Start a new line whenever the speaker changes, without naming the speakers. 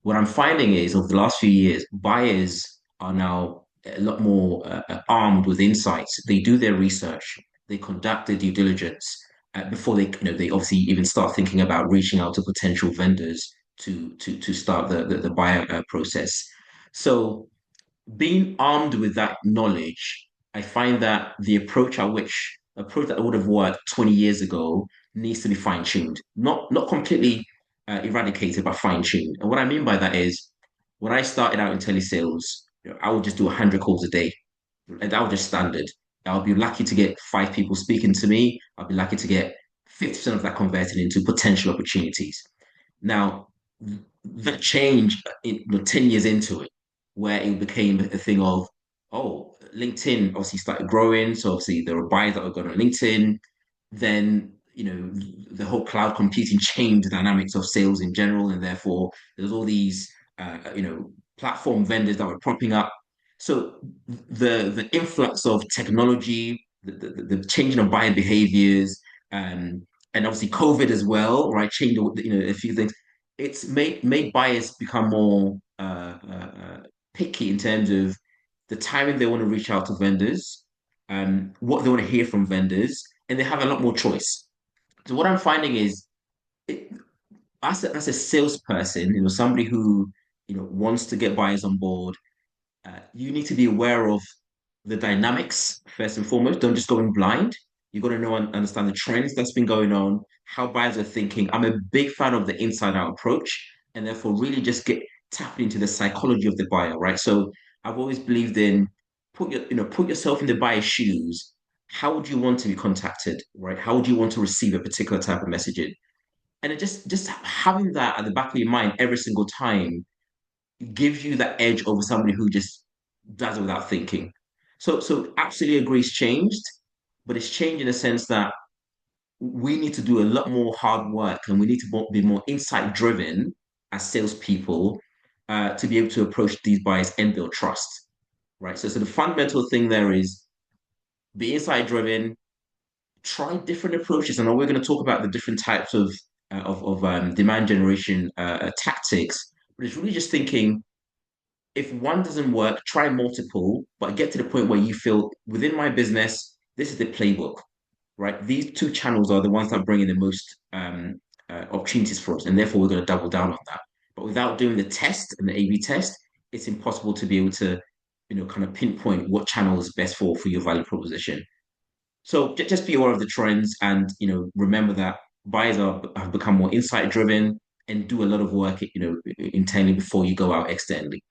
what I'm finding is over the last few years, buyers are now a lot more armed with insights. They do their research, they conduct their due diligence before they obviously even start thinking about reaching out to potential vendors to start the buyer process. So being armed with that knowledge, I find that the approach that would have worked 20 years ago needs to be fine-tuned, not completely eradicated, but fine-tuned. And what I mean by that is when I started out in telesales, I would just do 100 calls a day. And that was just standard. I'll be lucky to get five people speaking to me. I'll be lucky to get 50% of that converted into potential opportunities. Now, that change 10 years into it, where it became a thing of, oh, LinkedIn obviously started growing. So obviously there were buyers that were going on LinkedIn. Then, the whole cloud computing changed the dynamics of sales in general. And therefore, there's all these, platform vendors that were propping up. So the influx of technology, the changing of buying behaviors, and obviously COVID as well, right? Changed a few things. It's made buyers become more picky in terms of the timing they want to reach out to vendors, what they want to hear from vendors, and they have a lot more choice. So what I'm finding is, it, as a salesperson, somebody who wants to get buyers on board, you need to be aware of the dynamics first and foremost. Don't just go in blind. You got to know and understand the trends that's been going on, how buyers are thinking. I'm a big fan of the inside out approach, and therefore really just get tapped into the psychology of the buyer, right? So I've always believed in put yourself in the buyer's shoes. How would you want to be contacted, right? How would you want to receive a particular type of messaging? And it just having that at the back of your mind every single time gives you that edge over somebody who just does it without thinking. So absolutely agree it's changed, but it's changed in the sense that we need to do a lot more hard work and we need to be more insight driven as salespeople to be able to approach these buyers and build trust, right? So the fundamental thing there is be insight driven, try different approaches. And we're going to talk about the different types of demand generation tactics, but it's really just thinking if one doesn't work, try multiple, but get to the point where you feel within my business, this is the playbook, right? These two channels are the ones that bring in the most opportunities for us, and therefore we're going to double down on that. But without doing the test and the A/B test, it's impossible to be able to, kind of pinpoint what channel is best for your value proposition. So just be aware of the trends, and remember that have become more insight driven and do a lot of work, internally before you go out externally.